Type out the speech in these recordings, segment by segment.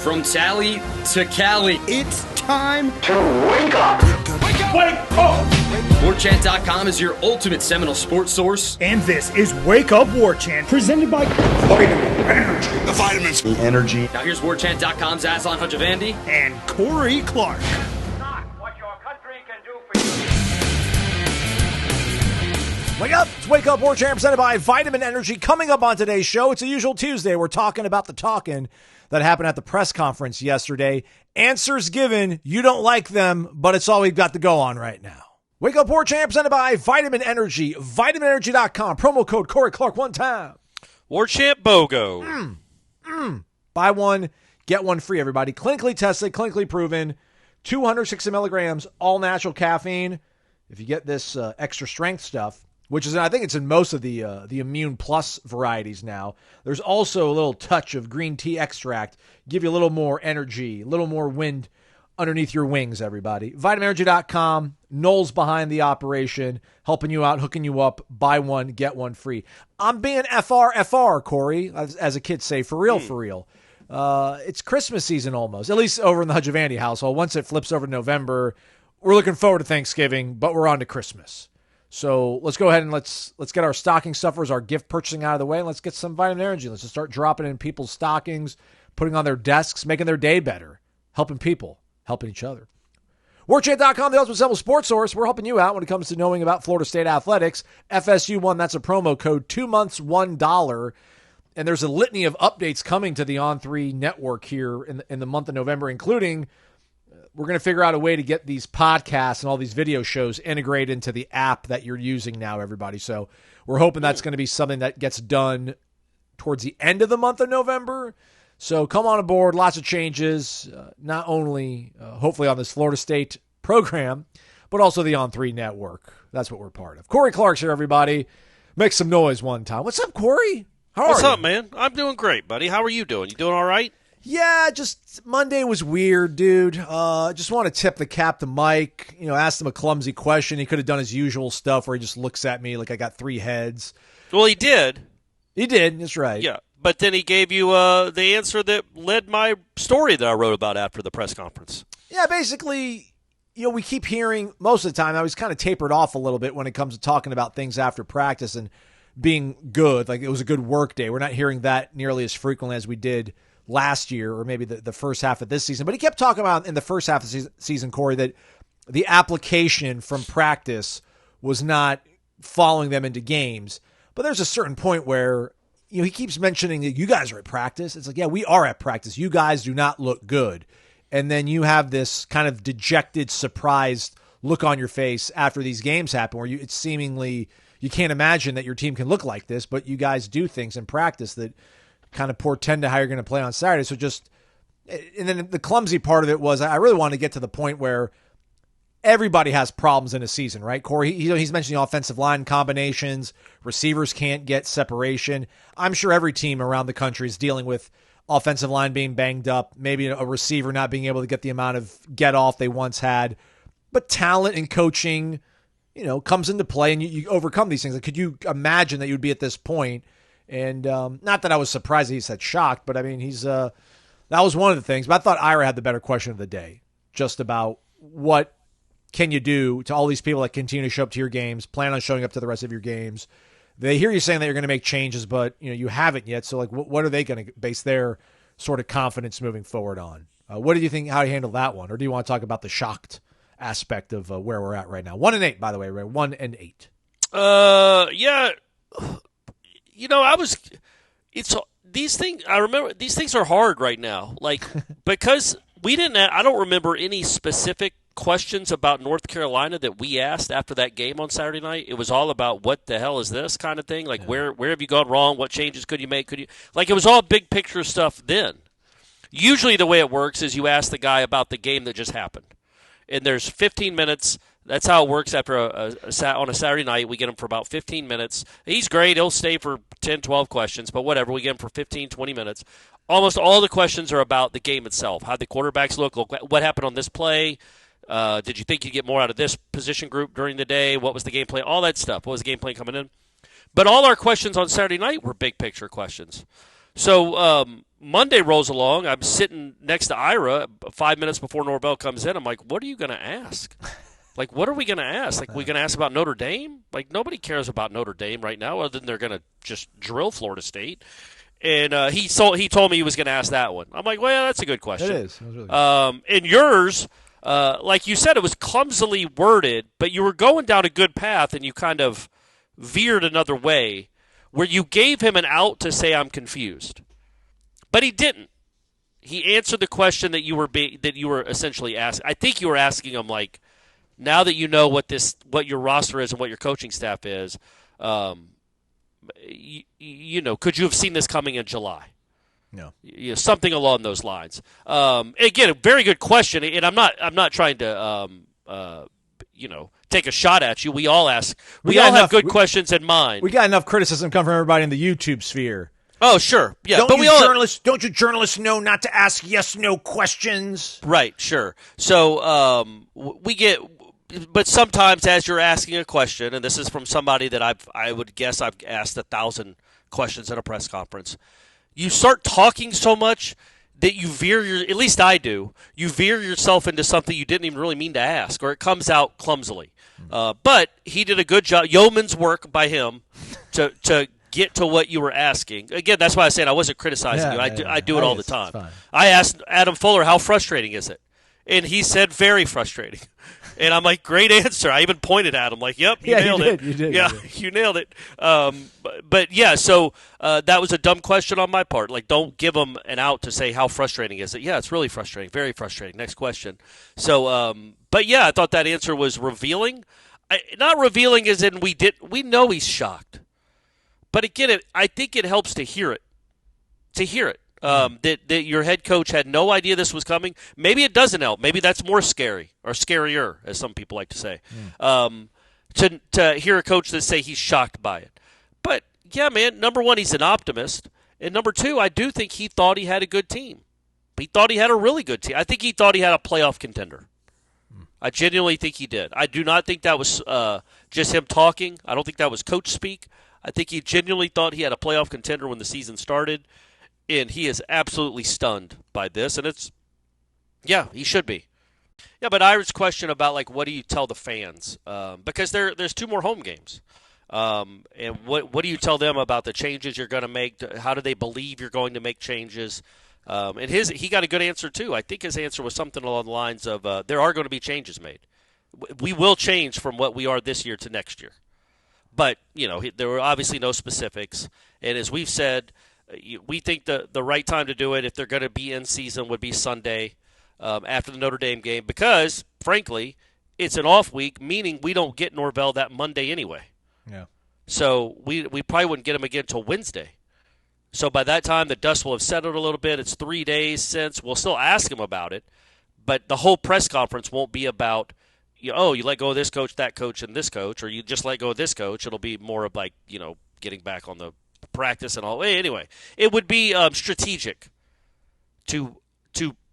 From Tally to Cali. It's time to wake up. Wake up! Warchant.com is your ultimate Seminole sports source. And this is Wake Up Warchant, presented by Vitamin Energy. The vitamins. The energy. Now here's Warchant.com's Aslan Hajavandi and Corey Clark. Not what your country can do for you. Wake up! It's Wake Up Warchant presented by Vitamin Energy. Coming up on today's show, it's a usual Tuesday. We're talking about the talking that happened at the press conference yesterday. Answers given. You don't like them, but it's all we've got to go on right now. Wake Up Warchant presented by Vitamin Energy. VitaminEnergy.com. Promo code Corey Clark one time. warchantbogo. Buy one, get one free, everybody. Clinically tested, clinically proven. 260 milligrams, all natural caffeine. If you get this extra strength stuff, which is, I think it's in most of the Immune Plus varieties now. There's also a little touch of green tea extract. Give you a little more energy, a little more wind underneath your wings, everybody. VitaminEnergy.com. Noles behind the operation, helping you out, hooking you up. Buy one, get one free. I'm being FR, Corey, as a kid say, for real, for real. It's Christmas season almost, at least over in the Hajavandi household. Once it flips over to November, we're looking forward to Thanksgiving, but we're on to Christmas. So let's go ahead and let's get our stocking stuffers, our gift purchasing out of the way, and let's get some Vitamin Energy. Let's just start dropping in people's stockings, putting on their desks, making their day better, helping people, helping each other. Warchant.com, the ultimate Seminole sports source. We're helping you out when it comes to knowing about Florida State athletics. FSU 1, that's a promo code, 2 months, $1. And there's a litany of updates coming to the On3 network here in the month of November, including we're going to figure out a way to get these podcasts and all these video shows integrated into the app that you're using now, everybody. So we're hoping that's going to be something that gets done towards the end of the month of November. So come on aboard. Lots of changes, not only hopefully on this Florida State program, but also the On3 network. That's what we're part of. Corey Clark's here, everybody. Make some noise one time. What's up, Corey? How are you? What's up, man? I'm doing great, buddy. How are you doing? You doing all right? Yeah, just Monday was weird, dude. Just want to tip the cap to Mike. Asked him a clumsy question. He could have done his usual stuff where he just looks at me like I got 3 heads. Well, he did. He did. That's right. Yeah, but then he gave you the answer that led my story that I wrote about after the press conference. Yeah, basically, we keep hearing most of the time. I was kind of tapered off a little bit when it comes to talking about things after practice and being good. Like it was a good work day. We're not hearing that nearly as frequently as we did last year or maybe the first half of this season. But he kept talking about in the first half of the season, Corey, that the application from practice was not following them into games. But there's a certain point where, he keeps mentioning that you guys are at practice. It's like, yeah, we are at practice. You guys do not look good. And then you have this kind of dejected, surprised look on your face after these games happen where it's seemingly you can't imagine that your team can look like this, but you guys do things in practice that kind of portend to how you're going to play on Saturday. So and then the clumsy part of it was I really wanted to get to the point where everybody has problems in a season, right, Corey? He's mentioning offensive line combinations. Receivers can't get separation. I'm sure every team around the country is dealing with offensive line being banged up, maybe a receiver not being able to get the amount of get off they once had. But talent and coaching, comes into play, and you overcome these things. Like, could you imagine that you would be at this point? And not that I was surprised that he said shocked, but I mean, that was one of the things. But I thought Ira had the better question of the day, just about what can you do to all these people that continue to show up to your games, plan on showing up to the rest of your games. They hear you saying that you're going to make changes, but you haven't yet. So, like, what are they going to base their sort of confidence moving forward on? What do you think? How do you handle that one, or do you want to talk about the shocked aspect of where we're at right now? 1-8, by the way, right? 1-8. Yeah. These things. I remember these things are hard right now, like because I don't remember any specific questions about North Carolina that we asked after that game on Saturday night. It was all about what the hell is this kind of thing. Like where have you gone wrong? What changes could you make? It was all big picture stuff then. Usually the way it works is you ask the guy about the game that just happened, and there's 15 minutes. That's how it works after on a Saturday night. We get him for about 15 minutes. He's great. He'll stay for 10, 12 questions, but whatever. We get him for 15, 20 minutes. Almost all the questions are about the game itself. How the quarterbacks look, what happened on this play. Did you think you'd get more out of this position group during the day? What was the game plan? All that stuff. What was the game plan coming in? But all our questions on Saturday night were big picture questions. So Monday rolls along. I'm sitting next to Ira 5 minutes before Norvell comes in. I'm like, what are you going to ask? Like, what are we going to ask? Like, we going to ask about Notre Dame? Like, nobody cares about Notre Dame right now other than they're going to just drill Florida State. And he told me he was going to ask that one. I'm like, well, that's a good question. It is. It was really good. And yours, like you said, it was clumsily worded, but you were going down a good path and you kind of veered another way where you gave him an out to say, I'm confused. But he didn't. He answered the question that you were essentially asking. I think you were asking him, like, now that you know what your roster is and what your coaching staff is, you know, could you have seen this coming in July? No. Something along those lines. Again, a very good question, and I'm not trying to take a shot at you. We all ask. We all have good questions in mind. We got enough criticism come from everybody in the YouTube sphere. Oh, sure. Yeah, don't you journalists know not to ask yes/no questions? Right, sure. So we get, but sometimes as you're asking a question, and this is from somebody that I would guess I've asked 1,000 questions at a press conference, you start talking so much that you at least I do, you veer yourself into something you didn't even really mean to ask, or it comes out clumsily. But he did a good job, yeoman's work by him to get to what you were asking. Again, that's why I said I wasn't criticizing you. I do it all the time. I asked Adam Fuller, how frustrating is it? And he said, very frustrating. And I'm like, great answer. I even pointed at him like, yep, you nailed it. You did. You nailed it. But yeah, so that was a dumb question on my part. Like, don't give him an out to say how frustrating is it. Yeah, it's really frustrating. Very frustrating. Next question. So, but yeah, I thought that answer was revealing. Not revealing as in we know he's shocked. But again, I think it helps to hear it. That your head coach had no idea this was coming. Maybe it doesn't help. Maybe that's more scary or scarier, as some people like to say. To hear a coach that say he's shocked by it. But yeah, man. Number one, he's an optimist, and number two, I do think he thought he had a good team. He thought he had a really good team. I think he thought he had a playoff contender. I genuinely think he did. I do not think that was just him talking. I don't think that was coach speak. I think he genuinely thought he had a playoff contender when the season started, and he is absolutely stunned by this. And he should be. Yeah, but Ira's question about, like, what do you tell the fans? Because there's 2 more home games. And what do you tell them about the changes you're going to make? How do they believe you're going to make changes? And he got a good answer, too. I think his answer was something along the lines of there are going to be changes made. We will change from what we are this year to next year. But, there were obviously no specifics. And as we've said, we think the right time to do it, if they're going to be in season, would be Sunday after the Notre Dame game because, frankly, it's an off week, meaning we don't get Norvell that Monday anyway. Yeah. So we probably wouldn't get him again until Wednesday. So by that time, the dust will have settled a little bit. It's 3 days since. We'll still ask him about it, but the whole press conference won't be about, you let go of this coach, that coach, and this coach, or you just let go of this coach. It'll be more of like, getting back on the practice and all. Anyway, it would be strategic to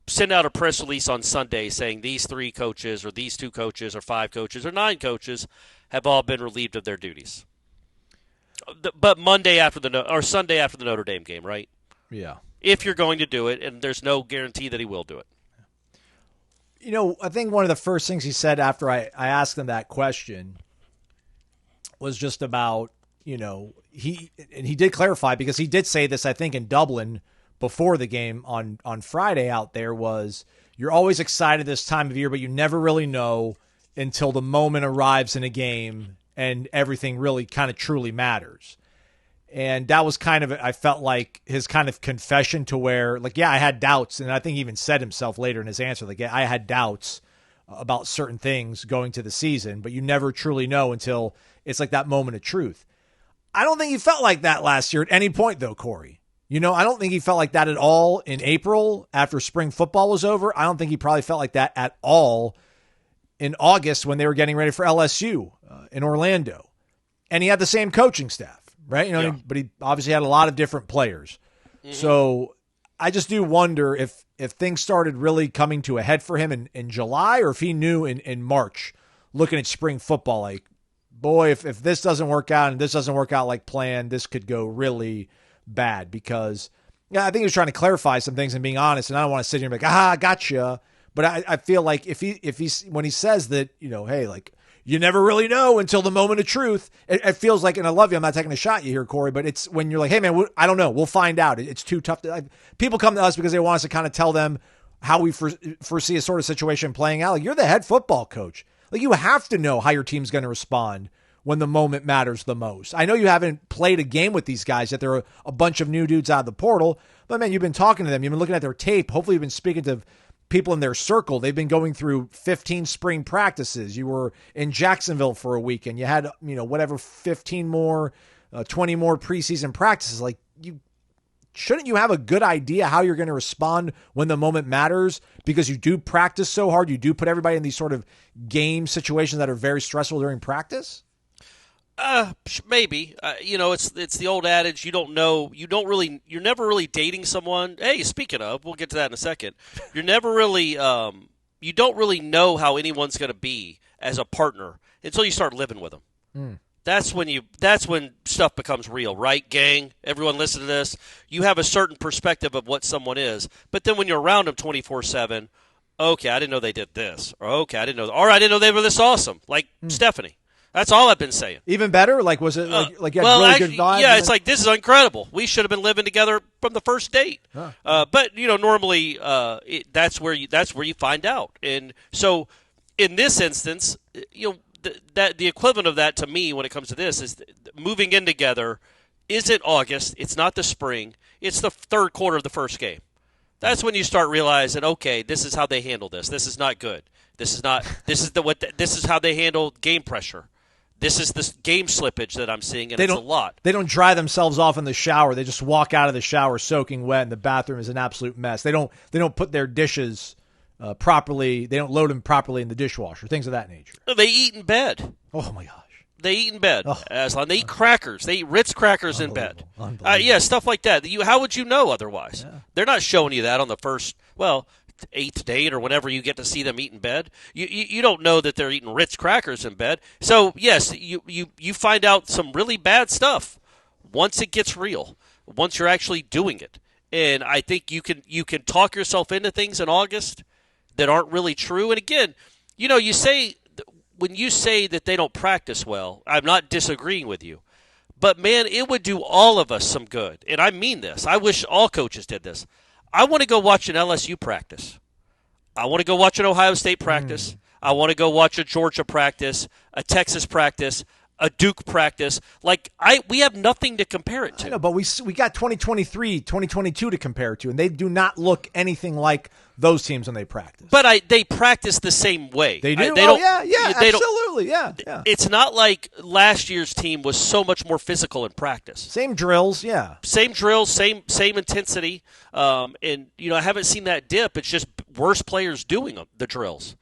send out a press release on Sunday saying these 3 coaches or these 2 coaches or 5 coaches or 9 coaches have all been relieved of their duties. But Sunday after the Notre Dame game, right? Yeah. If you're going to do it, and there's no guarantee that he will do it. I think one of the first things he said after I asked him that question was just about, he did clarify because he did say this, I think, in Dublin before the game on Friday out there was you're always excited this time of year, but you never really know until the moment arrives in a game and everything really kind of truly matters. And that was kind of, I felt like his kind of confession to where, like, yeah, I had doubts. And I think he even said himself later in his answer, like, yeah, I had doubts about certain things going to the season, but you never truly know until it's like that moment of truth. I don't think he felt like that last year at any point, though, Corey. I don't think he felt like that at all in April after spring football was over. I don't think he probably felt like that at all in August when they were getting ready for LSU in Orlando. And he had the same coaching staff, right? But he obviously had a lot of different players. Mm-hmm. So I just do wonder if things started really coming to a head for him in July or if he knew in March, looking at spring football, like, boy, if this doesn't work out and this doesn't work out like planned, this could go really bad because Yeah, I think he was trying to clarify some things and being honest, and I don't want to sit here and be like, gotcha. But I feel like if he's when he says that, hey, like, you never really know until the moment of truth, it feels like, and I love you, I'm not taking a shot at you here, Corey, but it's when you're like, hey, man, I don't know. We'll find out. It's too tough. People come to us because they want us to kind of tell them how we foresee a sort of situation playing out. Like, you're the head football coach. Like, you have to know how your team's going to respond when the moment matters the most. I know you haven't played a game with these guys yet. There are a bunch of new dudes out of the portal, but man, you've been talking to them. You've been looking at their tape. Hopefully you've been speaking to people in their circle. They've been going through 15 spring practices. You were in Jacksonville for a weekend. You had, 15 more, 20 more preseason practices. Like, shouldn't you have a good idea how you're going to respond when the moment matters? Because you do practice so hard. You do put everybody in these sort of game situations that are very stressful during practice. Maybe. It's the old adage, you don't know, you're never really dating someone. Hey, speaking of, we'll get to that in a second. You're never really, you don't really know how anyone's going to be as a partner until you start living with them. Mm. That's when stuff becomes real, right, gang? Everyone listen to this. You have a certain perspective of what someone is, but then when you're around them 24/7, okay, I didn't know they did this. Or okay, I didn't know they were this awesome. Like Stephanie. That's all I've been saying. Even better? Like, was it like you had really good vibes? Yeah, it's like, this is incredible. We should have been living together from the first date. Huh. But normally that's where you find out. And so in this instance, the equivalent of that to me when it comes to this is moving in together isn't August. It's not the spring. It's the third quarter of the first game. That's when you start realizing, okay, this is how they handle this. This is not good. This is how they handle game pressure. This is this game slippage that I'm seeing, and it's a lot. They don't dry themselves off in the shower. They just walk out of the shower soaking wet, and the bathroom is an absolute mess. They don't put their dishes properly. They don't load them properly in the dishwasher, things of that nature. They eat in bed. Oh, my gosh. They eat in bed. Aslan. They eat crackers. They eat Ritz crackers in bed. Unbelievable. Stuff like that. How would you know otherwise? Yeah. They're not showing you that on the first, 8th date or whenever you get to see them eat in bed. You don't know that they're eating Ritz crackers in bed. So, yes, you find out some really bad stuff once it gets real, once you're actually doing it. And I think you can talk yourself into things in August that aren't really true. And again, you say when you say that they don't practice well, I'm not disagreeing with you. But, man, it would do all of us some good. And I mean this. I wish all coaches did this. I want to go watch an LSU practice. I want to go watch an Ohio State practice. I want to go watch a Georgia practice, a Texas practice, a Duke practice. We have nothing to compare it to. I know, but we got 2023, 2022 to compare it to, and they do not look anything like those teams when they practice. But they practice the same way. They do? Absolutely, yeah. It's not like last year's team was so much more physical in practice. Same drills, yeah. Same drills, same intensity. And I haven't seen that dip. It's just worse players doing the drills.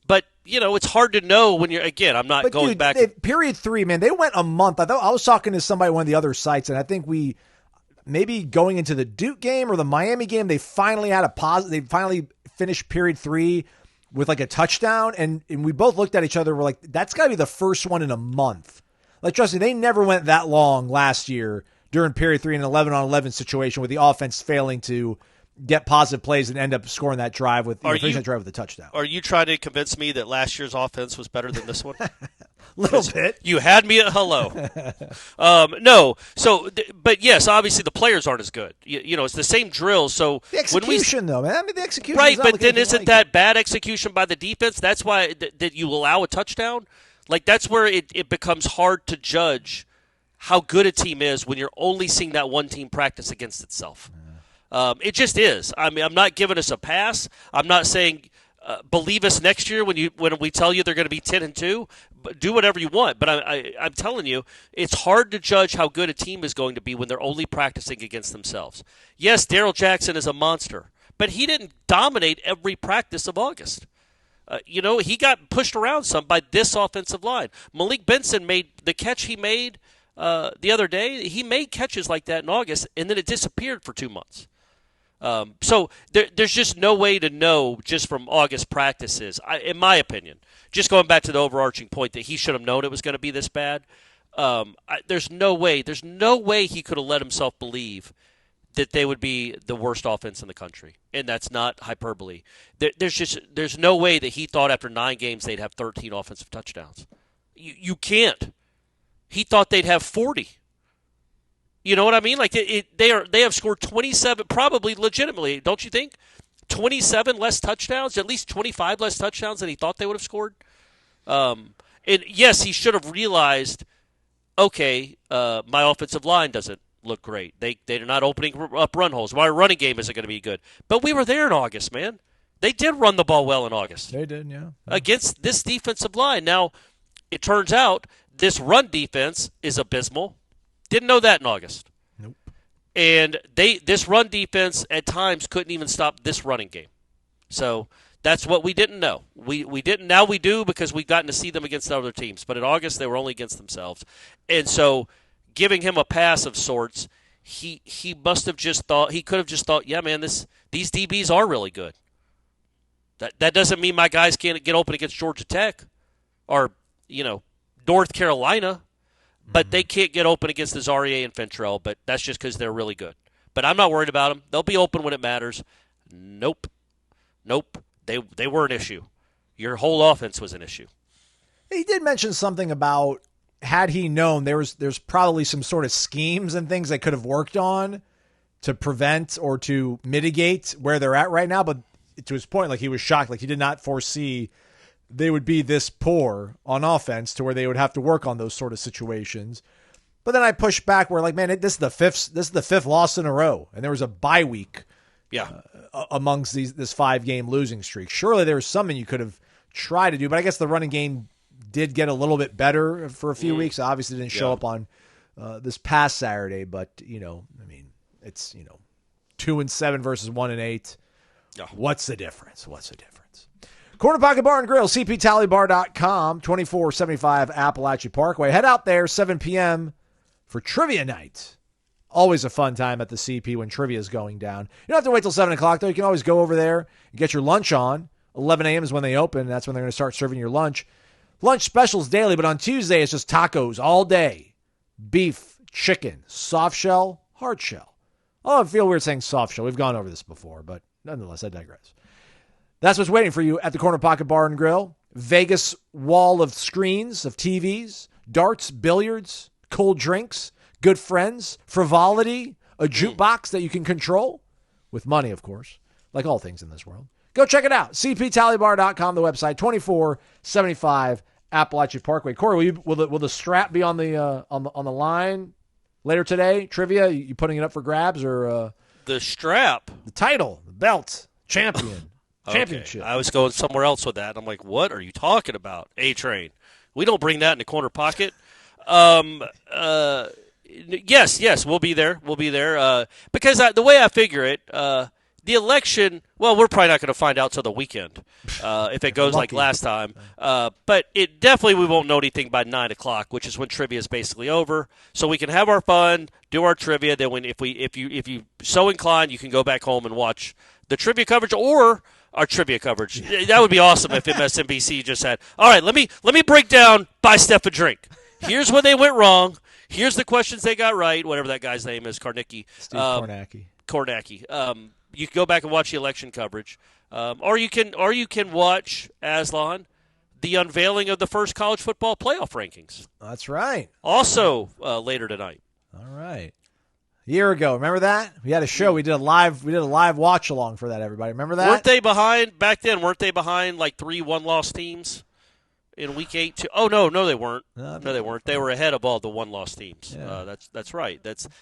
But, it's hard to know when you're, again, I'm not going back. Period 3, man, they went a month. I was talking to somebody at one of the other sites, and I think maybe going into the Duke game or the Miami game, they finally had they finally finished period 3 with like a touchdown. And we both looked at each other. We're like, that's got to be the first one in a month. Like, trust me, they never went that long last year during period 3 in an 11-on-11 situation with the offense failing to get positive plays and end up scoring that drive with finishing that drive with a touchdown. Are you trying to convince me that last year's offense was better than this one? Little bit. You had me at hello. No. So, but yes, obviously the players aren't as good. It's the same drills. So the execution, though, man. I mean, the execution. Right, but then isn't that bad execution by the defense? That's why that you allow a touchdown. Like, that's where it becomes hard to judge how good a team is when you're only seeing that one team practice against itself. It just is. I mean, I'm not giving us a pass. I'm not saying believe us next year when we tell you they're going to be 10-2. But do whatever you want. But I'm telling you, it's hard to judge how good a team is going to be when they're only practicing against themselves. Yes, Darrell Jackson is a monster, but he didn't dominate every practice of August. He got pushed around some by this offensive line. Malik Benson made the catch he made the other day. He made catches like that in August, and then it disappeared for 2 months. So there's just no way to know just from August practices, in my opinion. Just going back to the overarching point that he should have known it was going to be this bad. There's no way he could have let himself believe that they would be the worst offense in the country, and that's not hyperbole. There's no way that he thought after 9 games they'd have 13 offensive touchdowns. You can't. He thought they'd have 40. You know what I mean? Like they have scored 27, probably legitimately, don't you think? 27 less touchdowns, at least 25 less touchdowns than he thought they would have scored. And yes, he should have realized, okay, my offensive line doesn't look great. They're not opening up run holes. My running game isn't going to be good. But we were there in August, man. They did run the ball well in August. They did, yeah. Against this defensive line. Now, it turns out this run defense is abysmal. Didn't know that in August. Nope. And this run defense at times couldn't even stop this running game. So that's what we didn't know. We didn't. Now we do because we've gotten to see them against other teams. But in August, they were only against themselves. And so giving him a pass of sorts, he must have just thought, he could have just thought, yeah, man, these DBs are really good. That doesn't mean my guys can't get open against Georgia Tech or, North Carolina, but they can't get open against Azaria and Fentrell, but that's just because they're really good. But I'm not worried about them. They'll be open when it matters. Nope. They were an issue. Your whole offense was an issue. He did mention something about, had he known, there's probably some sort of schemes and things they could have worked on to prevent or to mitigate where they're at right now. But to his point, like, he was shocked. Like, he did not foresee they would be this poor on offense to where they would have to work on those sort of situations. But then I pushed back where, like, man, this is the fifth loss in a row, and there was a bye week. Yeah. Amongst this 5-game losing streak. Surely there was something you could have tried to do, but I guess the running game did get a little bit better for a few weeks. Obviously didn't show up on this past Saturday, but it's 2-7 versus 1-8. Yeah. What's the difference? Corner Pocket Bar and Grill, cptallybar.com, 2475 Appalachia Parkway. Head out there 7 p.m. for trivia night. Always a fun time at the CP when trivia is going down. You don't have to wait till 7 o'clock, though. You can always go over there and get your lunch on. 11 a.m. is when they open. That's when they're going to start serving your lunch. Lunch specials daily, but on Tuesday, it's just tacos all day. Beef, chicken, soft shell, hard shell. Oh, I feel weird saying soft shell. We've gone over this before, but nonetheless, I digress. That's what's waiting for you at the Corner Pocket Bar and Grill. Vegas wall of screens, of TVs, darts, billiards, cold drinks, good friends, frivolity, a jukebox that you can control. With money, of course, like all things in this world. Go check it out. cptallybar.com, the website, 2475 Appalachia Parkway. Corey, will the strap be on the line later today? Trivia, you putting it up for grabs or the strap, the title, the belt, champion, championship? Okay. I was going somewhere else with that. I'm like, what are you talking about? A-Train. We don't bring that in the corner pocket. Yes, we'll be there. Because the way I figure it, the election, well, we're probably not going to find out till the weekend if it goes like last time. But it definitely, we won't know anything by 9 o'clock, which is when trivia is basically over. So we can have our fun, do our trivia. Then if you so inclined, you can go back home and watch the trivia coverage or our trivia coverage. That would be awesome if MSNBC just said, all right, let me break down Buy Steph a drink. Here's where they went wrong. Here's the questions they got right, whatever that guy's name is, Karnicki. Steve Kornacki. You can go back and watch the election coverage, or you can watch, Aslan, the unveiling of the first college football playoff rankings. That's right. Also later tonight. All right. A year ago, remember that? We had a show. We did a live watch along for that. Everybody, remember that? Weren't they behind back then? Weren't they behind like 3 1-loss teams in week 8? Oh no, they weren't. No, they weren't. They were ahead of all the 1-loss teams. Yeah. That's right.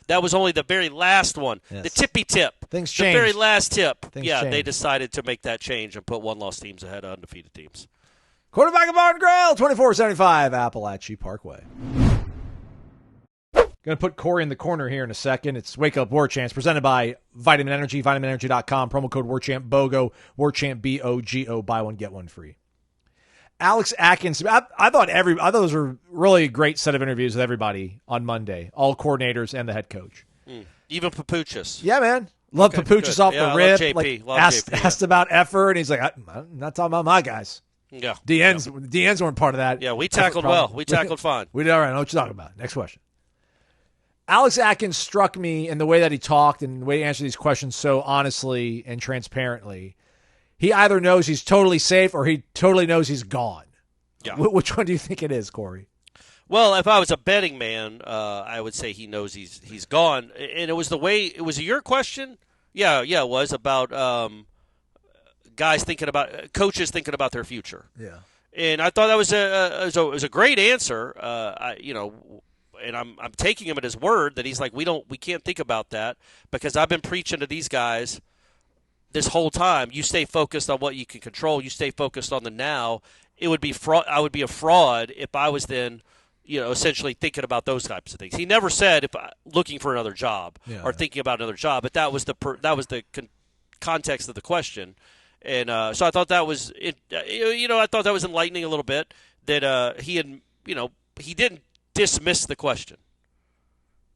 That was only the very last one. Yes. The tippy tip. Things changed. The very last tip. Things They changed. decided to make that change and put 1-loss teams ahead of undefeated teams. Quarterback of Bar and Grill, 2475 Appalachia Parkway. Going to put Corey in the corner here in a second. It's Wake Up Warchant, presented by Vitamin Energy, vitaminenergy.com, promo code warchantbogo, warchantbogo, buy one, get one free. Alex Atkins, I thought those were really a great set of interviews with everybody on Monday, all coordinators and the head coach. Even Papuchis. Yeah, man. Love Papuchis off the rip. JP. Asked about effort, and he's like, I'm not talking about my guys. Yeah. DNs weren't part of that. Yeah, we tackled well. We tackled fine. We did all right. I know what you're talking about. Next question. Alex Atkins struck me in the way that he talked and the way he answered these questions so honestly and transparently. He either knows he's totally safe or he totally knows he's gone. Yeah. Which one do you think it is, Corey? Well, if I was a betting man, I would say he knows he's gone. And it was the way – it was your question? Yeah, it was about guys thinking about – coaches thinking about their future. Yeah. And I thought that was a great answer. And I'm taking him at his word that he's like, we can't think about that because I've been preaching to these guys this whole time. You stay focused on what you can control. You stay focused on the now. It would be I would be a fraud if I was then, essentially thinking about those types of things. He never said looking for another job or thinking about another job, but that was the context of the question. And so I thought that was it. I thought that was enlightening a little bit that he had, he didn't dismiss the question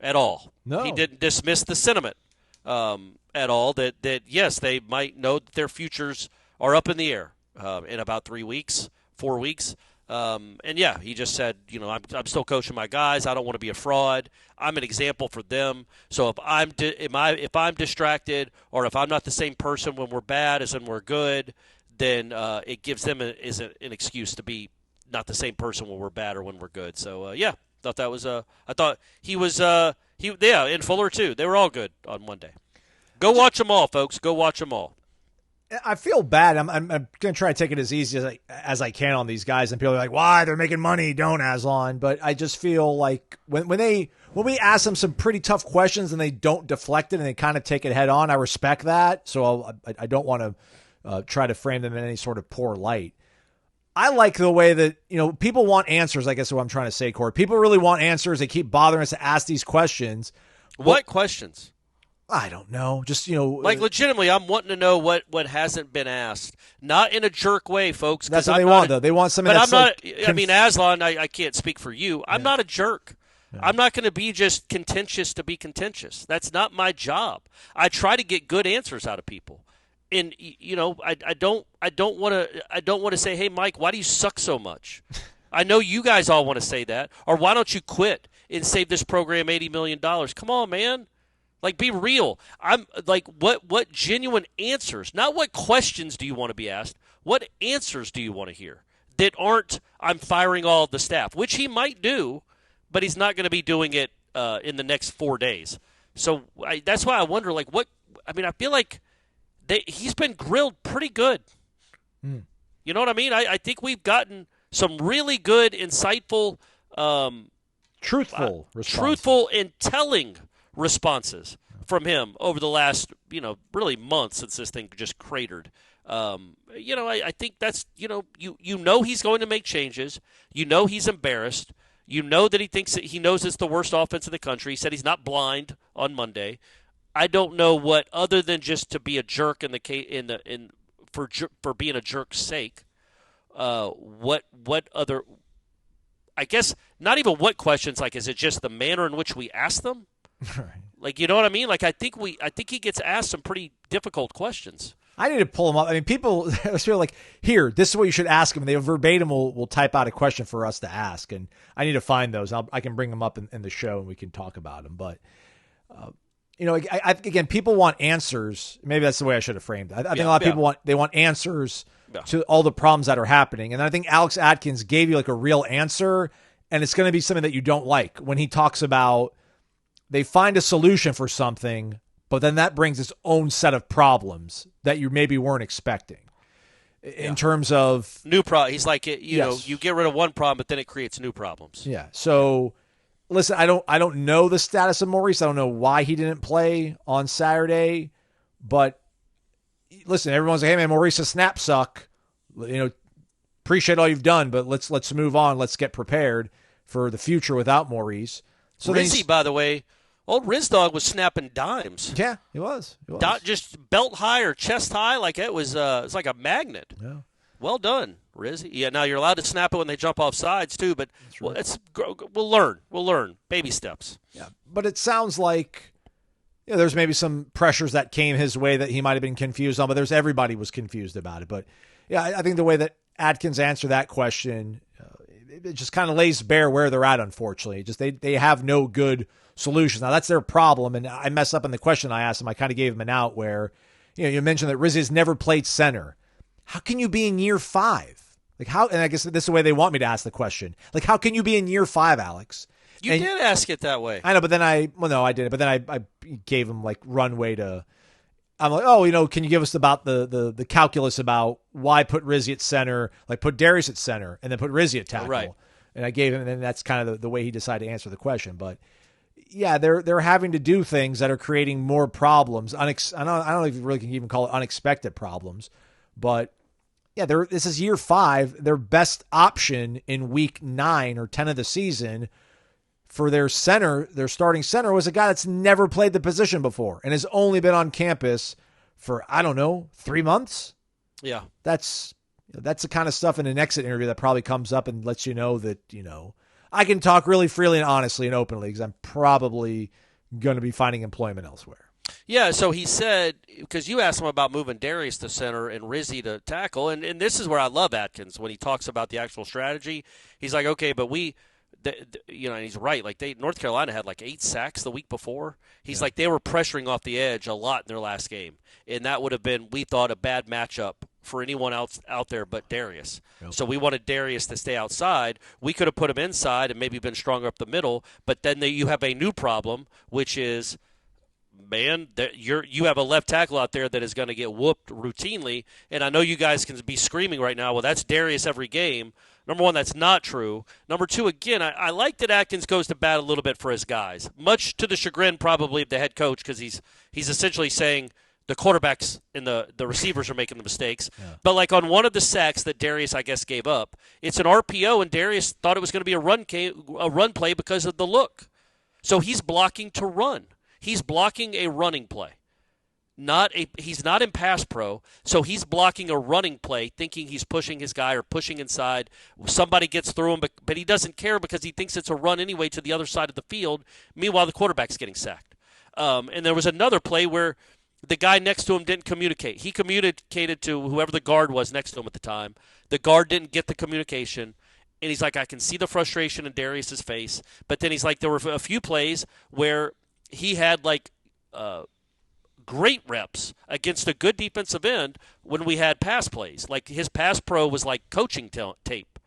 at all. No, he didn't dismiss the sentiment at all. That yes, they might know that their futures are up in the air in about 3 weeks, 4 weeks. And yeah, he just said, I'm still coaching my guys. I don't want to be a fraud. I'm an example for them. So if I'm distracted or if I'm not the same person when we're bad as when we're good, then it gives them an excuse to be not the same person when we're bad or when we're good. So thought that was I thought he was and Fuller too. They were all good on Monday. Go watch them all, folks. Go watch them all. I feel bad. I'm going to try to take it as easy as I can on these guys. And people are like, why? They're making money. Don't, Aslan. But I just feel like when we ask them some pretty tough questions and they don't deflect it and they kind of take it head on, I respect that. So I don't want to try to frame them in any sort of poor light. I like the way that, people want answers, I guess is what I'm trying to say, Corey. People really want answers. They keep bothering us to ask these questions. What questions? I don't know. Just, like legitimately, I'm wanting to know what hasn't been asked. Not in a jerk way, folks. That's what they want, though. They want something that's Aslan, I can't speak for you. I'm not a jerk. Yeah. I'm not going to be just contentious to be contentious. That's not my job. I try to get good answers out of people. And I don't want to say, hey, Mike, why do you suck so much? I know you guys all want to say that. Or why don't you quit and save this program $80 million? Come on, man. Like, be real. I'm like, what genuine answers? Not what questions do you want to be asked. What answers do you want to hear that aren't I'm firing all of the staff, which he might do, but he's not going to be doing it in the next 4 days. So that's why I wonder, like, I feel like he's been grilled pretty good. Mm. You know what I mean? I think we've gotten some really good, insightful, truthful and telling responses from him over the last, really months since this thing just cratered. I think that's, he's going to make changes. He's embarrassed. That he thinks that he knows it's the worst offense in the country. He said he's not blind on Monday. I don't know what other than just to be a jerk for being a jerk's sake. What other? I guess not even what questions. Like, is it just the manner in which we ask them? Right. Like, you know what I mean? Like, I think he gets asked some pretty difficult questions. I need to pull them up. I mean, people feel like, here, this is what you should ask them. They verbatim will type out a question for us to ask, and I need to find those. I can bring them up in the show, and we can talk about them. But, again, people want answers. Maybe that's the way I should have framed it. I think a lot of people want answers to all the problems that are happening. And I think Alex Atkins gave you like a real answer, and it's going to be something that you don't like when he talks about they find a solution for something, but then that brings its own set of problems that you maybe weren't expecting in terms of new problem. He's like, you get rid of one problem, but then it creates new problems. Yeah. So listen, I don't know the status of Maurice. I don't know why he didn't play on Saturday, but listen, everyone's like, hey man, Maurice, a snap suck. Appreciate all you've done, but let's move on. Let's get prepared for the future without Maurice. So Rizzy, by the way, old Riz Dog was snapping dimes. Yeah, he was. Just belt high or chest high, like it was like a magnet. Yeah. Well done, Rizzy. Yeah, now you're allowed to snap it when they jump off sides too, but we'll learn. We'll learn. Baby steps. Yeah, but it sounds like there's maybe some pressures that came his way that he might have been confused on, but everybody was confused about it. But yeah, I think the way that Atkins answered that question, it just kind of lays bare where they're at, unfortunately. Just they have no good solutions. Now, that's their problem, and I messed up in the question I asked him. I kind of gave him an out where, you mentioned that Rizzi has never played center. How can you be in year 5? Like how? And I guess this is the way they want me to ask the question. Like, how can you be in year 5, Alex? You did ask it that way. I know, but then I didn't. But then I gave him like runway to. I'm like, can you give us about the calculus about why put Rizzi at center, like put Darius at center, and then put Rizzi at tackle? Right. And I gave him, and then that's kind of the way he decided to answer the question. But yeah, they're having to do things that are creating more problems. I don't know if you really can even call it unexpected problems, but yeah, this is year 5. Their best option in week 9 or 10 of the season for their center, their starting center, was a guy that's never played the position before and has only been on campus for, 3 months. Yeah. That's the kind of stuff in an exit interview that probably comes up and lets you know that, I can talk really freely and honestly and openly because I'm probably going to be finding employment elsewhere. Yeah, so he said, because you asked him about moving Darius to center and Rizzi to tackle, and this is where I love Atkins when he talks about the actual strategy. He's like, okay, but and he's right. Like North Carolina had like 8 sacks the week before. He's like, they were pressuring off the edge a lot in their last game, and that would have been, we thought, a bad matchup for anyone else out there but Darius. Yep. So we wanted Darius to stay outside. We could have put him inside and maybe been stronger up the middle, but then you have a new problem, which is, man, you have a left tackle out there that is going to get whooped routinely, and I know you guys can be screaming right now, well, that's Darius every game. Number one, that's not true. Number two, again, I like that Atkins goes to bat a little bit for his guys, much to the chagrin probably of the head coach, because he's essentially saying the quarterbacks and the receivers are making the mistakes. Yeah. But like on one of the sacks that Darius, I guess, gave up, it's an RPO, and Darius thought it was going to be a run play because of the look. So he's blocking to run. He's blocking a running play. He's not in pass pro, so he's blocking a running play, thinking he's pushing his guy or pushing inside. Somebody gets through him, but he doesn't care because he thinks it's a run anyway to the other side of the field. Meanwhile, the quarterback's getting sacked. And there was another play where the guy next to him didn't communicate. He communicated to whoever the guard was next to him at the time. The guard didn't get the communication. And he's like, I can see the frustration in Darius's face. But then he's like, there were a few plays where he had like great reps against a good defensive end when we had pass plays. Like his pass pro was like coaching tape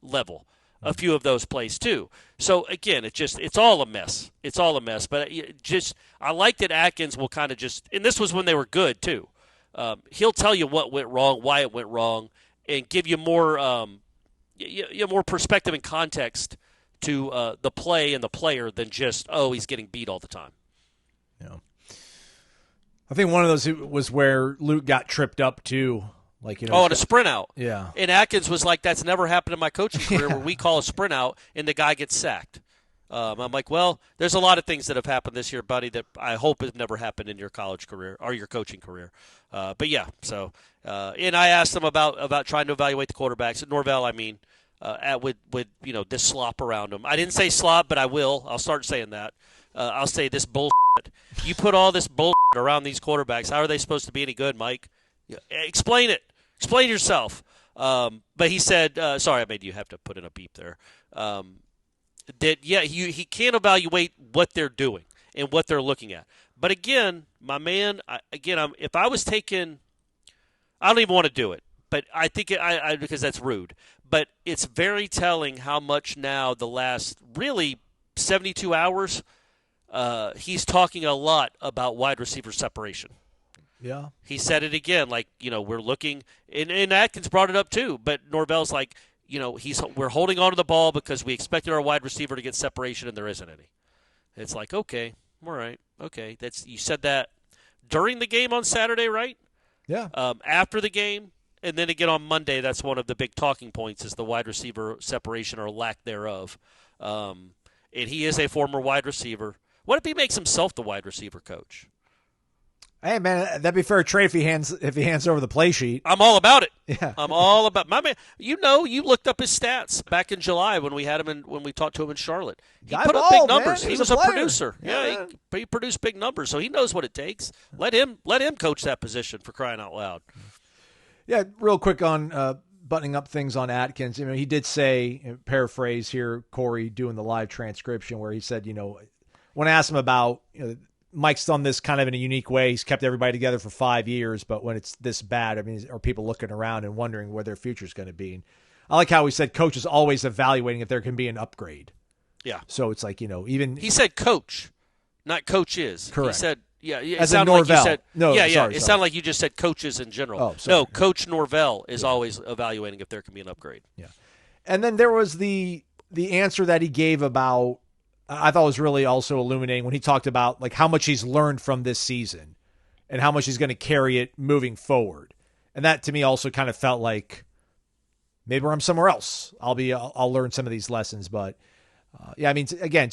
level. A few of those plays too. So again, it's all a mess. It's all a mess. But I like that Atkins will kind of and this was when they were good too. He'll tell you what went wrong, why it went wrong, and give you more more perspective and context to the play and the player than just, he's getting beat all the time. Yeah. I think one of those was where Luke got tripped up too. On a sprint out. Yeah. And Atkins was like, that's never happened in my coaching career where we call a sprint out and the guy gets sacked. I'm like, well, there's a lot of things that have happened this year, buddy, that I hope have never happened in your college career or your coaching career. But yeah, so and I asked him about trying to evaluate the quarterbacks. Norvell, with this slop around him. I didn't say slop, but I will. I'll start saying that. I'll say this bullshit. You put all this bullshit around these quarterbacks. How are they supposed to be any good, Mike? Explain it. Explain yourself. But he said, sorry, I made you have to put in a beep there. He can't evaluate what they're doing and what they're looking at. But again, my man, if I was taking, I don't even want to do it, but I think because that's rude. But it's very telling how much now the last really 72 hours, he's talking a lot about wide receiver separation. Yeah. He said it again, we're looking, and Atkins brought it up too, but Norvell's like, we're holding on to the ball because we expected our wide receiver to get separation and there isn't any. It's like, okay, all right, okay. You said that during the game on Saturday, right? Yeah. After the game, and then again on Monday, that's one of the big talking points is the wide receiver separation or lack thereof. And he is a former wide receiver. What if he makes himself the wide receiver coach? Hey man, that'd be fair trade if he hands over the play sheet. I'm all about it. Yeah, I'm all about my man. You looked up his stats back in July when we had him when we talked to him in Charlotte. He put up big numbers. Man. He was a producer. Yeah, he produced big numbers, so he knows what it takes. Let him coach that position, for crying out loud. Yeah, real quick on buttoning up things on Atkins. He did say, paraphrase here, Corey doing the live transcription where he said, when I asked him about, Mike's done this kind of in a unique way. He's kept everybody together for 5 years, but when it's this bad, I mean, are people looking around and wondering where their future is going to be? And I like how he said coach is always evaluating if there can be an upgrade. Yeah. So it's like, even he said coach, not coaches. Correct. He said, yeah, it as in sounded like you Norvell. said, No, yeah. sorry. It sounded like you just said coaches in general. Oh, sorry. No, Coach Norvell is always evaluating if there can be an upgrade. Yeah. And then there was the answer that he gave about, I thought was really also illuminating when he talked about like how much he's learned from this season and how much he's going to carry it moving forward. And that to me also kind of felt like maybe I'm somewhere else. I'll learn some of these lessons, but I mean, again,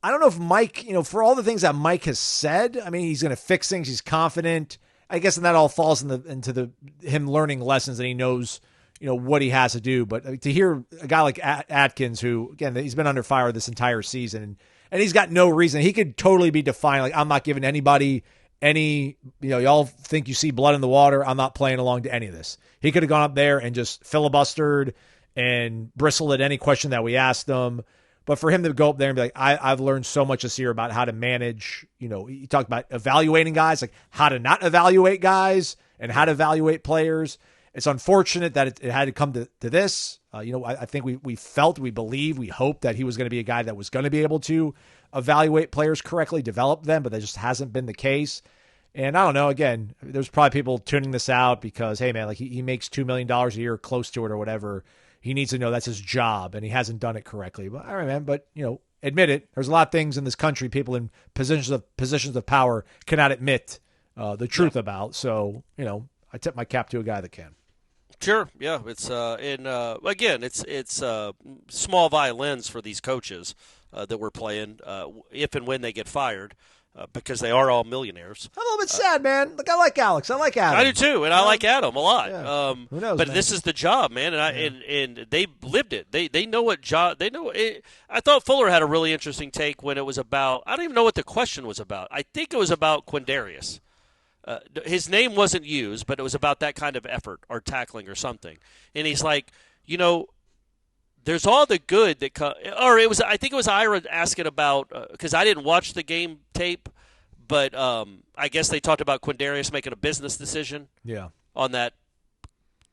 I don't know if Mike, for all the things that Mike has said, I mean, he's going to fix things. He's confident. I guess, and that all falls into him learning lessons, and he knows, what he has to do. But to hear a guy like Atkins, who, again, he's been under fire this entire season, and he's got no reason. He could totally be defined. Like, I'm not giving anybody any, y'all think you see blood in the water. I'm not playing along to any of this. He could have gone up there and just filibustered and bristled at any question that we asked him. But for him to go up there and be like, I've learned so much this year about how to manage, he talked about evaluating guys, like how to not evaluate guys and how to evaluate players. It's unfortunate that it had to come to this. I think we felt, we believed, we hoped that he was going to be a guy that was going to be able to evaluate players correctly, develop them, but that just hasn't been the case. And I don't know, again, there's probably people tuning this out because, hey, man, like he makes $2 million a year, close to it or whatever. He needs to know that's his job, and he hasn't done it correctly. But all right, man. But admit it. There's a lot of things in this country people in positions of power cannot admit the truth about. So I tip my cap to a guy that can. Sure, yeah. It's again, it's small violins for these coaches that we're playing if and when they get fired. Because they are all millionaires. I'm a little bit sad, man. Look, I like Alex. I like Adam. I do too, and I like Adam a lot. Yeah. Who knows? But man? this is the job, man, and they lived it. They know what job they know. I thought Fuller had a really interesting take when it was about. I don't even know what the question was about. I think it was about Quindarius. His name wasn't used, but it was about that kind of effort or tackling or something. And he's like, there's all the good that or it was. I think it was Ira asking about because I didn't watch the game tape, but I guess they talked about Quindarius making a business decision. Yeah. On that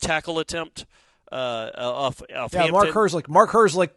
tackle attempt off Hampton. Mark Herzlich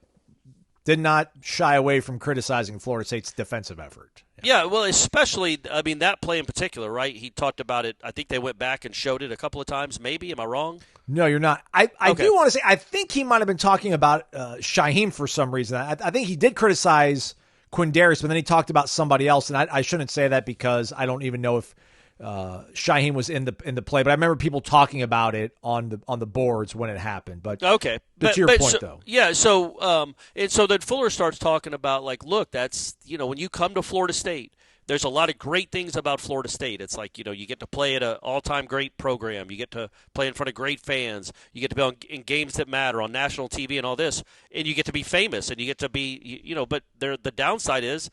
did not shy away from criticizing Florida State's defensive effort. Yeah, well, especially, that play in particular, right? He talked about it. I think they went back and showed it a couple of times, maybe. Am I wrong? No, you're not. I do want to say, I think he might have been talking about Shaheem for some reason. I think he did criticize Quindarius, but then he talked about somebody else, and I shouldn't say that because I don't even know if Shaheem was in the play, but I remember people talking about it on the boards when it happened. But okay, but to your point, though, yeah. So and so then Fuller starts talking about like, look, that's when you come to Florida State, there's a lot of great things about Florida State. It's like you get to play at an all-time great program, you get to play in front of great fans, you get to be in games that matter on national TV and all this, and you get to be famous, and you get to be But the downside is